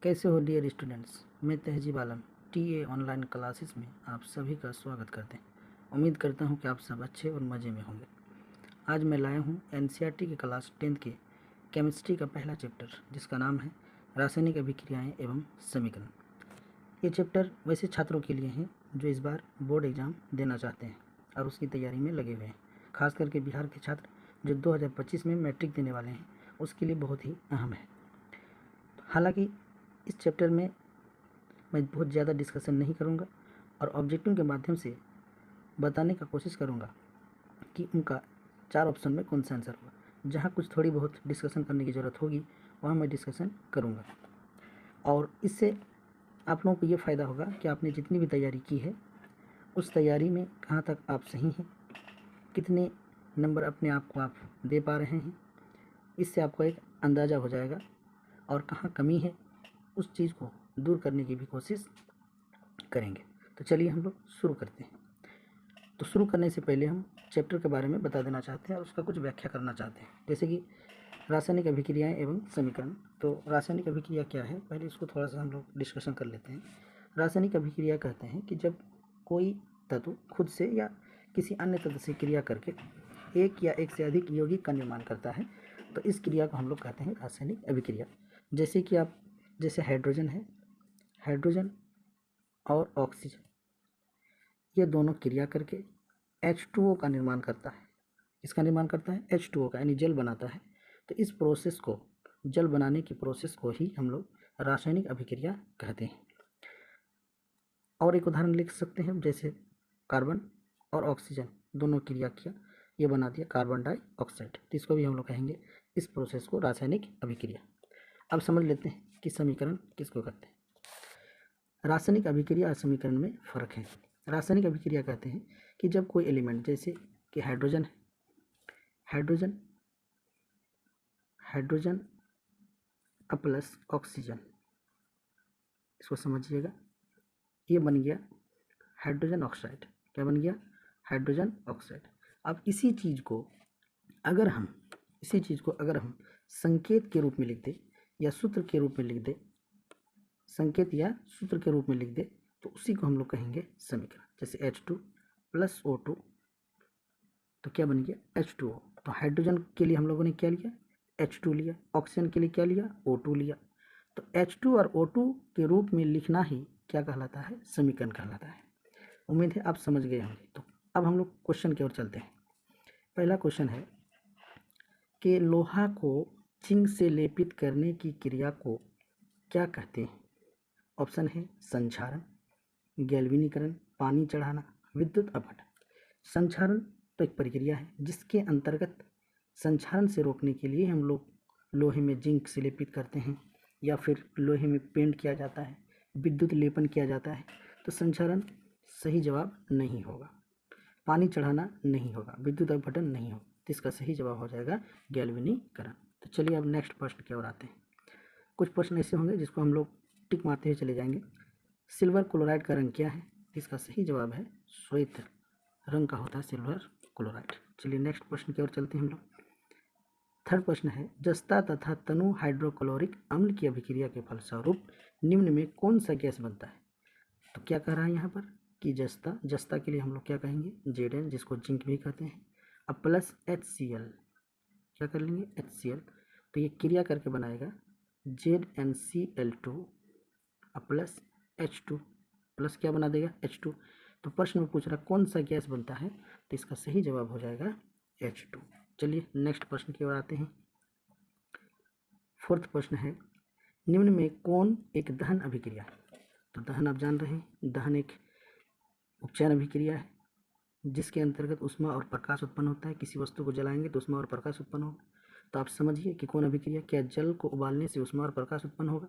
कैसे हो dear students. मैं तहजीब आलम टीए ऑनलाइन क्लासेस में आप सभी का स्वागत करते हैं। उम्मीद करता हूं कि आप सब अच्छे और मज़े में होंगे। आज मैं लाया हूं एनसीईआरटी की क्लास 10th के केमिस्ट्री का पहला चैप्टर, जिसका नाम है रासायनिक अभिक्रियाएं एवं समीकरण। ये चैप्टर वैसे छात्रों के लिए हैं जो इस बार बोर्ड एग्ज़ाम देना चाहते हैं और उसकी तैयारी में लगे हुए हैं। खास करके बिहार के छात्र जो 2025 में मैट्रिक देने वाले हैं, उसके लिए बहुत ही अहम है। हालांकि इस चैप्टर में मैं बहुत ज़्यादा डिस्कशन नहीं करूँगा और ऑब्जेक्टिव के माध्यम से बताने का कोशिश करूँगा कि उनका 4 ऑप्शन में कौन सा आंसर होगा। जहाँ कुछ थोड़ी बहुत डिस्कशन करने की ज़रूरत होगी वहाँ मैं डिस्कशन करूँगा, और इससे आप लोगों को ये फ़ायदा होगा कि आपने जितनी भी तैयारी की है उस तैयारी में कहाँ तक आप सही हैं, कितने नंबर अपने आप को आप दे पा रहे हैं। इससे आपको एक अंदाज़ा हो जाएगा और कहाँ कमी है उस चीज़ को दूर करने की भी कोशिश करेंगे। तो चलिए हम लोग शुरू करते हैं। तो शुरू करने से पहले हम चैप्टर के बारे में बता देना चाहते हैं और उसका कुछ व्याख्या करना चाहते हैं, जैसे कि रासायनिक अभिक्रियाएं एवं समीकरण। तो रासायनिक अभिक्रिया क्या है, पहले इसको थोड़ा सा हम लोग डिस्कशन कर लेते हैं। रासायनिक अभिक्रिया कहते हैं कि जब कोई तत्व खुद से या किसी अन्य तत्व से क्रिया करके एक या एक से अधिक यौगिक का निर्माण करता है, तो इस क्रिया को हम लोग कहते हैं रासायनिक अभिक्रिया। जैसे कि जैसे हाइड्रोजन है, हाइड्रोजन और ऑक्सीजन ये दोनों क्रिया करके H2O का निर्माण करता है। इसका निर्माण करता है H2O का, यानी जल बनाता है। तो इस प्रोसेस को, जल बनाने की प्रोसेस को ही हम लोग रासायनिक अभिक्रिया कहते हैं। और एक उदाहरण लिख सकते हैं, जैसे कार्बन और ऑक्सीजन दोनों क्रिया किया, ये बना दिया कार्बन डाइऑक्साइड, तो इसको भी हम लोग कहेंगे इस प्रोसेस को रासायनिक अभिक्रिया। अब समझ लेते हैं कि समीकरण किसको कहते हैं। रासायनिक अभिक्रिया और समीकरण में फ़र्क है। रासायनिक अभिक्रिया कहते हैं कि जब कोई एलिमेंट, जैसे कि हाइड्रोजन है, हाइड्रोजन प्लस ऑक्सीजन, इसको समझिएगा, ये बन गया हाइड्रोजन ऑक्साइड। क्या बन गया? Hydrogen oxide. अब इसी चीज़ को अगर हम संकेत के रूप में लिख दे या सूत्र के रूप में लिख दे, संकेत या सूत्र के रूप में लिख दे, तो उसी को हम लोग कहेंगे समीकरण। जैसे H2 प्लस O2, तो क्या बन गया? H2O। तो हाइड्रोजन के लिए हम लोगों ने क्या लिया? H2 लिया। ऑक्सीजन के लिए क्या लिया? O2 लिया। तो H2 और O2 के रूप में लिखना ही क्या कहलाता है? समीकरण कहलाता है। उम्मीद है आप समझ गए होंगे। तो अब हम लोग क्वेश्चन की ओर चलते हैं। पहला क्वेश्चन है कि लोहा को जिंक से लेपित करने की क्रिया को क्या कहते हैं? ऑप्शन है संक्षारण, गैल्वेनीकरण, पानी चढ़ाना, विद्युत अपघटन। संक्षारण तो एक प्रक्रिया है जिसके अंतर्गत संक्षारण से रोकने के लिए हम लोग लोहे में जिंक से लेपित करते हैं या फिर लोहे में पेंट किया जाता है, विद्युत लेपन किया जाता है। तो संक्षारण सही जवाब नहीं होगा, पानी चढ़ाना नहीं होगा, विद्युत अपघटन नहीं होगा। तो इसका सही जवाब हो जाएगा गैल्वेनीकरण। तो चलिए अब नेक्स्ट प्रश्न की ओर आते हैं। कुछ प्रश्न ऐसे होंगे जिसको हम लोग टिक मारते हुए चले जाएंगे। सिल्वर क्लोराइड का रंग क्या है? इसका सही जवाब है श्वेत रंग का होता है सिल्वर क्लोराइड। चलिए नेक्स्ट प्रश्न की ओर चलते हैं हम लोग। थर्ड प्रश्न है, जस्ता तथा तनु हाइड्रोक्लोरिक अम्ल की अभिक्रिया के फलस्वरूप निम्न में कौन सा गैस बनता है? तो क्या कह रहा है यहाँ पर कि जस्ता के लिए हम लोग क्या कहेंगे? Zn, जिसको जिंक भी कहते हैं। अब प्लस HCl, क्या कर लेंगे? HCl। तो ये क्रिया करके बनाएगा ZnCl2 प्लस H2, प्लस क्या बना देगा? H2। तो प्रश्न में पूछ रहा कौन सा गैस बनता है, तो इसका सही जवाब हो जाएगा H2। चलिए नेक्स्ट प्रश्न की ओर आते हैं। फोर्थ प्रश्न है, निम्न में कौन एक दहन अभिक्रिया है? तो दहन आप जान रहे हैं, दहन एक उपचयन अभिक्रिया है जिसके अंतर्गत ऊष्मा और प्रकाश उत्पन्न होता है। किसी वस्तु को जलाएंगे तो ऊष्मा और प्रकाश उत्पन्न होगा। तो आप समझिए कि कौन अभिक्रिया। क्या जल को उबालने से ऊष्मा और प्रकाश उत्पन्न होगा?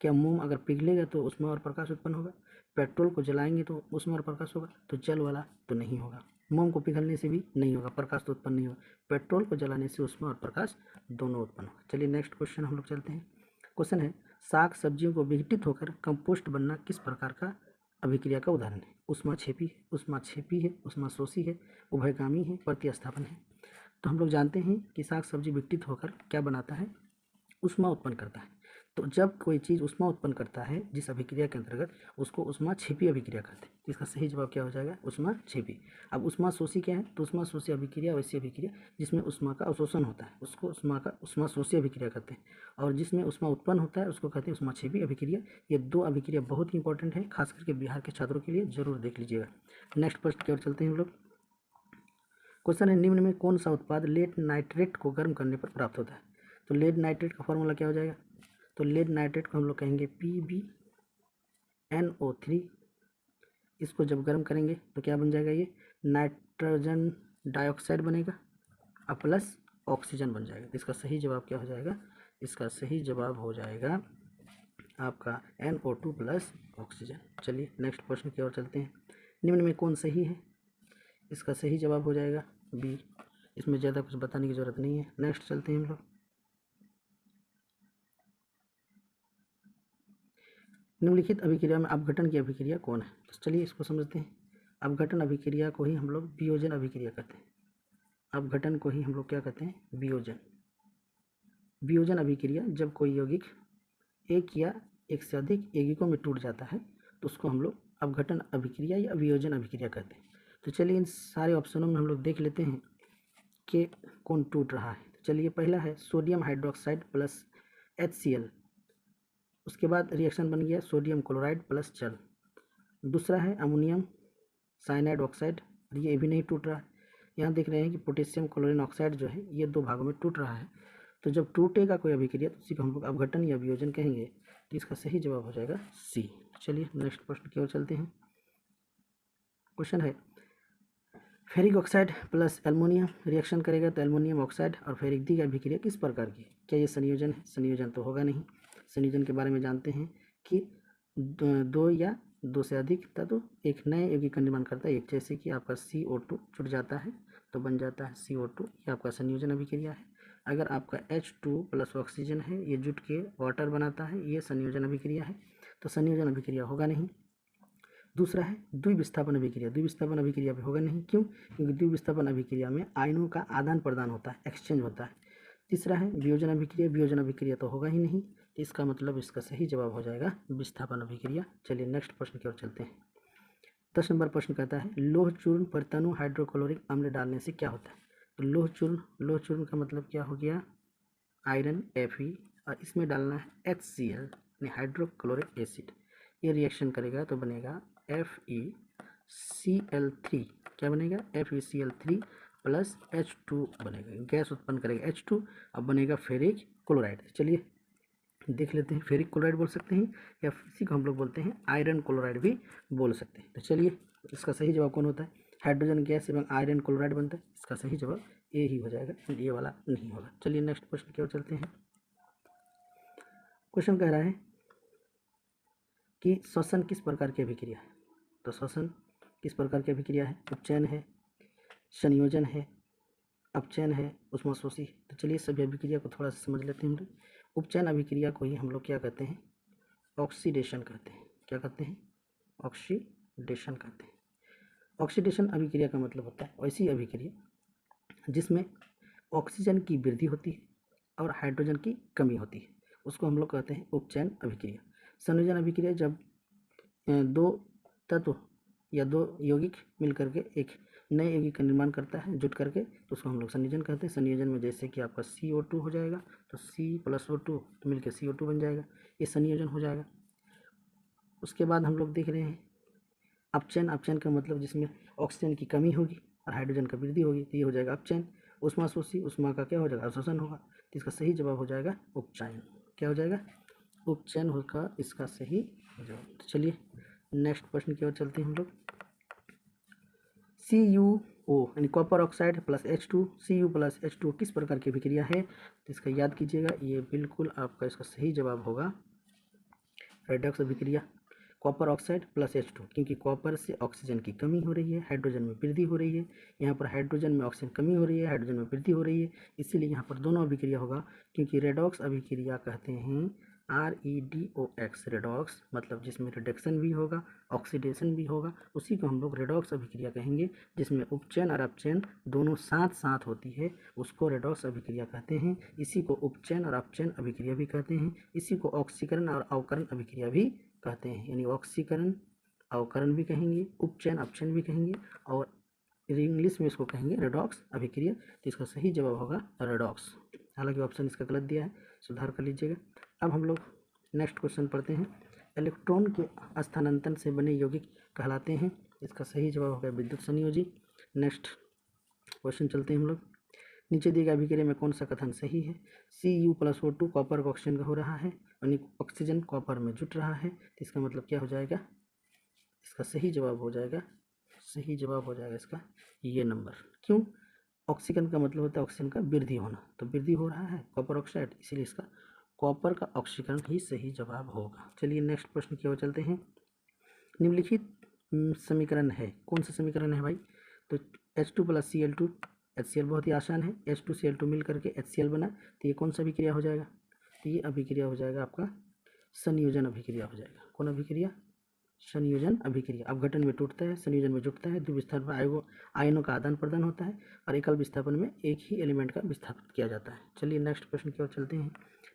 क्या मोम अगर पिघलेगा तो ऊष्मा और प्रकाश उत्पन्न होगा? पेट्रोल को जलाएंगे तो ऊष्मा और प्रकाश होगा? तो जल वाला तो नहीं होगा। मोम को पिघलने से भी नहीं होगा, प्रकाश तो उत्पन्न नहीं होगा। पेट्रोल को जलाने से ऊष्मा और प्रकाश दोनों उत्पन्न होगा। चलिए नेक्स्ट क्वेश्चन हम लोग चलते हैं। क्वेश्चन है, साग सब्जियों को विघटित होकर कंपोस्ट बनना किस प्रकार का अभिक्रिया का उदाहरण है? ऊष्माक्षेपी है, ऊष्माशोषी है, उभयगामी है, प्रतिस्थापन है। तो हम लोग जानते हैं कि साग सब्जी विघटित होकर क्या बनाता है? ऊष्मा उत्पन्न करता है। तो जब कोई चीज़ ऊष्मा उत्पन्न करता है जिस अभिक्रिया के अंतर्गत, उसको ऊष्माक्षेपी अभिक्रिया कहते हैं। इसका सही जवाब क्या हो जाएगा? ऊष्माक्षेपी। अब ऊष्माशोषी क्या है? तो ऊष्माशोषी अभिक्रिया वैसी अभिक्रिया जिसमें ऊष्मा का अवशोषण होता है, उसको ऊष्माशोषी अभिक्रिया कहते हैं। और जिसमें ऊष्मा उत्पन्न होता है उसको कहते हैं ऊष्माक्षेपी अभिक्रिया। ये दो अभिक्रिया बहुत ही इंपॉर्टेंट है, खास करके बिहार के छात्रों के लिए, जरूर देख लीजिएगा। नेक्स्ट प्रश्न की ओर चलते हैं हम लोग। क्वेश्चन है, निम्न में कौन सा उत्पाद लेड नाइट्रेट को गर्म करने पर प्राप्त होता है? तो लेड नाइट्रेट का फॉर्मूला क्या हो जाएगा? तो लेड नाइट्रेट को हम लोग कहेंगे PbNO3। इसको जब गर्म करेंगे तो क्या बन जाएगा? ये नाइट्रोजन डाइऑक्साइड बनेगा और प्लस ऑक्सीजन बन जाएगा। तो इसका सही जवाब क्या हो जाएगा? इसका सही जवाब हो जाएगा आपका NO2 प्लस ऑक्सीजन। चलिए नेक्स्ट प्रश्न की ओर चलते हैं। निम्न में कौन सही है? इसका सही जवाब हो जाएगा बी। इसमें ज़्यादा कुछ बताने की ज़रूरत नहीं है। नेक्स्ट चलते हैं हम लोग। निम्नलिखित अभिक्रिया में अपघटन की अभिक्रिया कौन है? तो चलिए इसको समझते हैं। अपघटन अभिक्रिया को ही हम लोग वियोजन अभिक्रिया कहते हैं। अपघटन को ही हम लोग क्या कहते हैं? वियोजन। वियोजन अभिक्रिया जब कोई यौगिक एक या एक से अधिक यौगिकों में टूट जाता है तो उसको हम लोग अपघटन अभिक्रिया या वियोजन अभिक्रिया कहते हैं। तो चलिए इन सारे ऑप्शनों में हम लोग देख लेते हैं कि कौन टूट रहा है। तो चलिए पहला है सोडियम हाइड्रोक्साइड प्लस HCl। उसके बाद रिएक्शन बन गया सोडियम क्लोराइड प्लस जल। दूसरा है अमोनियम साइनाइड ऑक्साइड, ये भी नहीं टूट रहा है। यहाँ देख रहे हैं कि पोटेशियम क्लोरीन ऑक्साइड जो है ये दो भागों में टूट रहा है। तो जब टूटेगा कोई अभिक्रिया तो उसी को हम लोग अपघटन या वियोजन कहेंगे। तो इसका सही जवाब हो जाएगा सी। चलिए नेक्स्ट प्रश्न की ओर चलते हैं। क्वेश्चन है, ferric oxide plus aluminium reaction करेगा तो एल्युमिनियम ऑक्साइड और फेरिक दी अभिक्रिया किस प्रकार की? क्या ये संयोजन है? संयोजन तो होगा नहीं। संयोजन के बारे में जानते हैं कि दो या दो से अधिक तत्व एक नए यौगिक का निर्माण करता है। एक जैसे कि आपका CO2 जुड़ जाता है तो बन जाता है CO2, ये आपका संयोजन अभिक्रिया है। अगर आपका H2 प्लस ऑक्सीजन है, ये जुट के वाटर बनाता है, ये संयोजन अभिक्रिया है। तो संयोजन अभिक्रिया होगा नहीं। दूसरा है द्विविस्थापन अभिक्रिया। द्विविस्थापन अभिक्रिया भी होगा नहीं। क्यों? क्योंकि द्विविस्थापन अभिक्रिया में आयनों का आदान प्रदान होता है, एक्सचेंज होता है। तीसरा है वियोजन अभिक्रिया। वियोजन अभिक्रिया तो होगा ही नहीं। इसका मतलब इसका सही जवाब हो जाएगा विस्थापन अभिक्रिया। चलिए नेक्स्ट प्रश्न की ओर चलते हैं। 10 नंबर प्रश्न कहता है, लोह चूर्ण पर तनु हाइड्रोक्लोरिक अम्ल डालने से क्या होता है? तो लोह चूर्ण का मतलब क्या हो गया? आयरन Fe, और इसमें डालना है HCl यानी हाइड्रोक्लोरिक एसिड। ये रिएक्शन करेगा तो बनेगा FeCl3। क्या बनेगा? FeCl3 प्लस H2 बनेगा, गैस उत्पन्न करेगा H2, अब बनेगा फेरिक क्लोराइड। चलिए देख लेते हैं। फेरिक क्लोराइड बोल सकते हैं या इसी को हम लोग बोलते हैं आयरन क्लोराइड भी बोल सकते हैं। तो चलिए इसका सही जवाब कौन होता है? हाइड्रोजन गैस एवं आयरन क्लोराइड बनता है। इसका सही जवाब ए ही हो जाएगा, ये वाला नहीं होगा। चलिए नेक्स्ट प्रश्न की ओर चलते हैं। क्वेश्चन कह रहा है कि श्वसन किस प्रकार की अभिक्रिया है? तो श्वसन किस प्रकार की अभिक्रिया है? उपचयन है, संयोजन है, अपचयन है, ऊष्माशोषी। तो चलिए सभी अभिक्रिया को थोड़ा सा समझ लेते हैं हम लोग। उपचयन अभिक्रिया को ही हम लोग क्या कहते हैं? ऑक्सीडेशन कहते हैं। क्या कहते हैं? ऑक्सीडेशन कहते हैं। ऑक्सीडेशन अभिक्रिया का मतलब होता है ऐसी अभिक्रिया जिसमें ऑक्सीजन की वृद्धि होती है और हाइड्रोजन की कमी होती है, उसको हम लोग कहते हैं उपचयन अभिक्रिया। संयोजन अभिक्रिया जब दो तत्व या दो यौगिक मिलकर के एक नए यौगिक का निर्माण करता है जुट करके, तो उसको हम लोग संयोजन कहते हैं। संयोजन में जैसे कि आपका CO2 हो जाएगा तो C प्लस O2 तो मिलकर CO2 बन जाएगा, ये संयोजन हो जाएगा। उसके बाद हम लोग देख रहे हैं अपचयन। अपचयन का मतलब जिसमें ऑक्सीजन की कमी होगी और हाइड्रोजन का वृद्धि होगी, तो ये हो जाएगा अपचयन। ऊष्माशोषी, ऊष्मा का क्या हो जाएगा? अवशोषण होगा। तो इसका सही जवाब हो जाएगा उपचयन। क्या हो जाएगा? उपचयन होगा इसका सही जवाब। तो चलिए नेक्स्ट प्रश्न की ओर चलते हैं हम लोग। CuO यानी copper oxide plus H2, Cu plus H2 किस प्रकार की अभिक्रिया है? तो इसका याद कीजिएगा, ये बिल्कुल आपका इसका सही जवाब होगा रेडॉक्स अभिक्रिया। कॉपर ऑक्साइड प्लस H2, क्योंकि कॉपर से ऑक्सीजन की कमी हो रही है, हाइड्रोजन में वृद्धि हो रही है। यहाँ पर हाइड्रोजन में ऑक्सीजन कमी हो रही है, हाइड्रोजन में वृद्धि हो रही है, इसीलिए यहाँ पर दोनों अभिक्रिया होगा। क्योंकि रेडॉक्स अभिक्रिया कहते हैं REDOX रेडॉक्स, मतलब जिसमें रिडक्शन भी होगा ऑक्सीडेशन भी होगा, उसी को हम लोग रेडॉक्स अभिक्रिया कहेंगे। जिसमें उपचयन और अपचयन दोनों साथ साथ होती है उसको रेडॉक्स अभिक्रिया कहते हैं। इसी को उपचयन और अपचयन अभिक्रिया भी कहते हैं। इसी को ऑक्सीकरण और अवकरण अभिक्रिया भी कहते हैं। यानी ऑक्सीकरण अवकरण भी कहेंगे, उपचयन अपचयन भी कहेंगे, और इंग्लिश में इसको कहेंगे रेडॉक्स अभिक्रिया। तो इसका सही जवाब होगा रेडॉक्स। हालांकि ऑप्शन इसका गलत दिया है, सुधार कर लीजिएगा। अब हम लोग नेक्स्ट क्वेश्चन पढ़ते हैं। इलेक्ट्रॉन के स्थानांतरण से बने यौगिक कहलाते हैं। इसका सही जवाब होगा विद्युत संयोजी। नेक्स्ट क्वेश्चन चलते हैं हम लोग। नीचे दिए गए अभिक्रिया में कौन सा कथन सही है? Cu+O2 कॉपर का ऑक्सीजन का हो रहा है, यानी ऑक्सीजन कॉपर में जुट रहा है। तो इसका मतलब क्या हो जाएगा? इसका सही जवाब हो जाएगा इसका ये नंबर। क्यों? ऑक्सीजन का मतलब होता है ऑक्सीजन का वृद्धि होना, तो वृद्धि हो रहा है कॉपर ऑक्साइड, इसीलिए इसका कॉपर का ऑक्सीकरण ही सही जवाब होगा। चलिए नेक्स्ट प्रश्न की ओर चलते हैं। निम्नलिखित समीकरण है, कौन सा समीकरण है भाई? तो H2+Cl2 HCl, बहुत ही आसान है। H2Cl2 मिल करके HCl बना, तो ये कौन सा अभिक्रिया हो जाएगा? तो ये अभिक्रिया हो जाएगा आपका संयोजन अभिक्रिया हो जाएगा। कौन अभिक्रिया? संयोजन अभिक्रिया। अपघटन में टूटता है, संयोजन में जुटता है, द्विविस्थापन में आयनों का आदान प्रदान होता है, और एकल विस्थापन में एक ही एलिमेंट का विस्थापित किया जाता है। चलिए नेक्स्ट प्रश्न की ओर चलते हैं।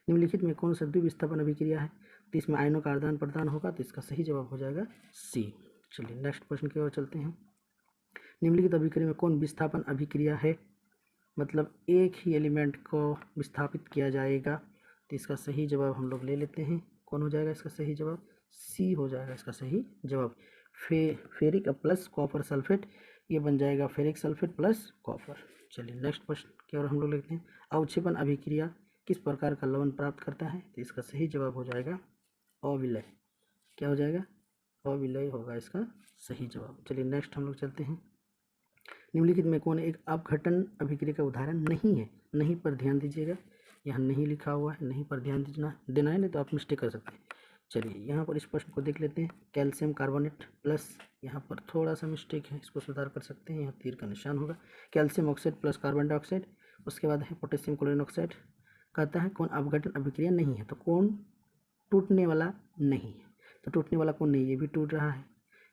निम्नलिखित में कौन सा द्विविस्थापन अभिक्रिया है? तो इसमें आयनों का आदान प्रदान होगा, तो इसका सही जवाब हो जाएगा सी। चलिए नेक्स्ट प्रश्न की ओर चलते हैं। निम्नलिखित अभिक्रिया में कौन विस्थापन अभिक्रिया है? मतलब एक ही एलिमेंट को विस्थापित किया जाएगा, तो इसका सही जवाब हम लोग ले लेते हैं। कौन हो जाएगा इसका सही जवाब? सी हो जाएगा इसका सही जवाब। फेरिक प्लस कॉपर सल्फेट, ये बन जाएगा फेरिक सल्फेट प्लस कॉपर। चलिए नेक्स्ट प्रश्न की ओर हम लोग लिखते हैं। अवक्षेपण अभिक्रिया किस प्रकार का लवण प्राप्त करता है? तो इसका सही जवाब हो जाएगा अविलय। क्या हो जाएगा? अविलय होगा इसका सही जवाब। चलिए नेक्स्ट हम लोग चलते हैं। निम्नलिखित में कौन एक अपघटन अभिक्रिया का उदाहरण नहीं है? नहीं पर ध्यान दीजिएगा, यहाँ नहीं लिखा हुआ है, नहीं पर ध्यान देना है, नहीं तो आप मिस्टेक कर सकते हैं। चलिए यहाँ पर इस प्रश्न को देख लेते हैं। कैल्शियम कार्बोनेट प्लस, यहाँ पर थोड़ा सा मिस्टेक है, इसको सुधार कर सकते हैं, यहाँ तीर का निशान होगा। Calcium oxide plus carbon dioxide, उसके बाद है पोटेशियम क्लोरीन ऑक्साइड। कहता है कौन अपघटन अभिक्रिया नहीं है, तो कौन टूटने वाला नहीं है? तो टूटने वाला कौन नहीं? ये भी टूट रहा है,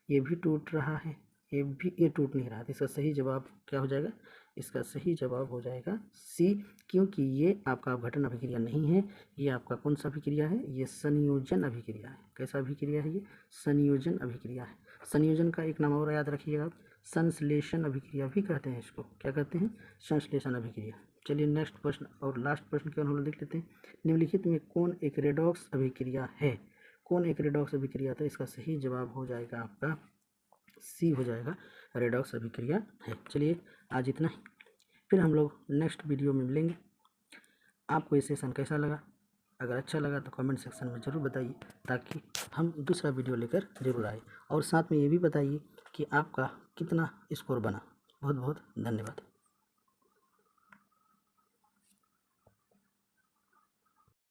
ये भी टूट रहा है, ये टूट नहीं रहा। इसका सही जवाब क्या हो जाएगा? इसका सही जवाब हो जाएगा सी, क्योंकि ये आपका अपघटन अभिक्रिया नहीं है। ये आपका कौन सा अभिक्रिया है? ये संयोजन अभिक्रिया है। कैसा अभिक्रिया है? ये संयोजन अभिक्रिया है। संयोजन का एक नाम और याद रखिएगा आप, संश्लेषण अभिक्रिया भी कहते हैं इसको। क्या कहते हैं? संश्लेषण अभिक्रिया। चलिए नेक्स्ट प्रश्न और लास्ट प्रश्न के हम लोग देख लेते हैं। निम्नलिखित में कौन एक रेडॉक्स अभिक्रिया है? कौन एक रेडॉक्स अभिक्रिया था? इसका सही जवाब हो जाएगा आपका सी हो जाएगा, रेडॉक्स अभिक्रिया है। चलिए आज इतना ही, फिर हम लोग नेक्स्ट वीडियो में मिलेंगे। आपको ये सेशन कैसा लगा? अगर अच्छा लगा तो कमेंट सेक्शन में ज़रूर बताइए, ताकि हम दूसरा वीडियो लेकर ज़रूर आए। और साथ में ये भी बताइए कि आपका कितना स्कोर बना। बहुत बहुत धन्यवाद।